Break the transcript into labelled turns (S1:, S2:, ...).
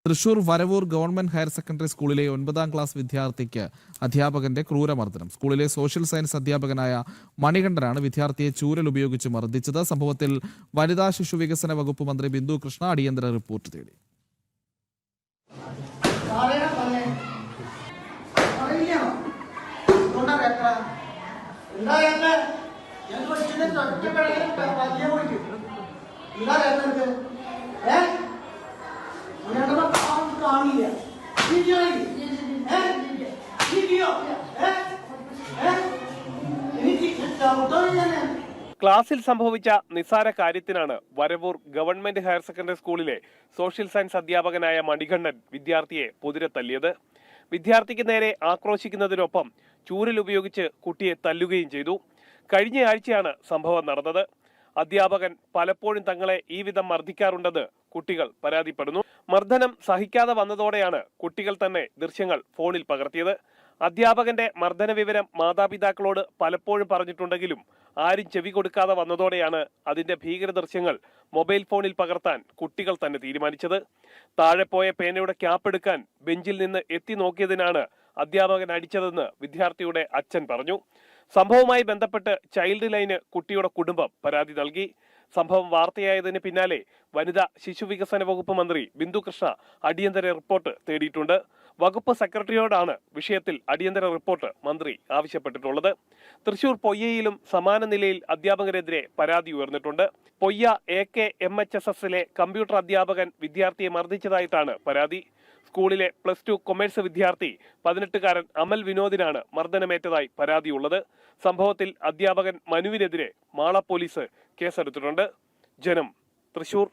S1: Thrissur Varavoor government higher secondary സ്കൂളിലെ 9ാം class വിദ്യാർത്ഥിക്ക് അധ്യാപകന്റെ ക്രൂരമർദ്ദനം. സ്കൂളിലെ സോഷ്യൽ സയൻസ് അധ്യാപകനായ മണികണ്ഠനാണ് വിദ്യാർത്ഥിയെ ചൂരൽ ഉപയോഗിച്ച് മർദ്ദിച്ചത്. സംഭവത്തിൽ വനിതാ ശിശു വികസന വകുപ്പ് മന്ത്രി ബിന്ദു കൃഷ്ണ അടിയന്തര റിപ്പോർട്ട് തേടി.
S2: ക്ലാസിൽ സംഭവിച്ച നിസ്സാര കാര്യത്തിനാണ് വരവൂർ ഗവൺമെന്റ് ഹയർ സെക്കൻഡറി സ്കൂളിലെ സോഷ്യൽ സയൻസ് അധ്യാപകനായ മണികണ്ഠൻ വിദ്യാർത്ഥിയെ പൊതിരെ തല്ലിയത്. വിദ്യാർത്ഥിക്ക് നേരെ ആക്രോശിക്കുന്നതിനൊപ്പം ചൂരൽ ഉപയോഗിച്ച് കുട്ടിയെ തല്ലുകയും ചെയ്തു. കഴിഞ്ഞ ആഴ്ചയാണ് സംഭവം നടന്നത്. അധ്യാപകൻ പലപ്പോഴും തങ്ങളെ ഈ വിധം മർദ്ദിക്കാറുണ്ടെന്ന് കുട്ടികൾ പരാതിപ്പെടുന്നു. മർദ്ദനം സഹിക്കാതെ വന്നതോടെയാണ് കുട്ടികൾ തന്നെ ദൃശ്യങ്ങൾ ഫോണിൽ പകർത്തിയത്. അധ്യാപകന്റെ മർദ്ദന വിവരം മാതാപിതാക്കളോട് പലപ്പോഴും പറഞ്ഞിട്ടുണ്ടെങ്കിലും ആരും ചെവി കൊടുക്കാതെ വന്നതോടെയാണ് അതിന്റെ ഭീകര ദൃശ്യങ്ങൾ മൊബൈൽ ഫോണിൽ പകർത്താൻ കുട്ടികൾ തന്നെ തീരുമാനിച്ചത്. താഴെ പോയ പേനയുടെ ക്യാപ്പ് എടുക്കാൻ ബെഞ്ചിൽ നിന്ന് എത്തി നോക്കിയതിനാണ് അധ്യാപകൻ അടിച്ചതെന്ന് വിദ്യാർത്ഥിയുടെ അച്ഛൻ പറഞ്ഞു. സംഭവവുമായി ബന്ധപ്പെട്ട് ചൈൽഡ് ലൈന് കുട്ടിയുടെ കുടുംബം പരാതി നൽകി. സംഭവം വാർത്തയായതിന് പിന്നാലെ വനിതാ ശിശു വികസന വകുപ്പ് മന്ത്രി ബിന്ദു കൃഷ്ണ അടിയന്തര റിപ്പോർട്ട് തേടിയിട്ടുണ്ട്. വകുപ്പ് സെക്രട്ടറിയോടാണ് വിഷയത്തിൽ അടിയന്തര റിപ്പോർട്ട് മന്ത്രി ആവശ്യപ്പെട്ടിട്ടുള്ളത്. തൃശൂർ പൊയ്യയിലും സമാന നിലയിൽ അധ്യാപകരെതിരെ പരാതി ഉയർന്നിട്ടുണ്ട്. പൊയ്യ AKMHSSലെ കമ്പ്യൂട്ടർ അധ്യാപകൻ വിദ്യാർത്ഥിയെ മർദ്ദിച്ചതായിട്ടാണ് പരാതി. സ്കൂളിലെ +2 കൊമേഴ്സ് വിദ്യാർത്ഥി 18-കാരൻ അമൽ വിനോദിനാണ് മർദ്ദനമേറ്റതായി പരാതിയുള്ളത്. സംഭവത്തിൽ അധ്യാപകൻ മനുവിനെതിരെ മാള പോലീസ് കേസെടുത്തിട്ടുണ്ട്. ജനം, തൃശൂർ.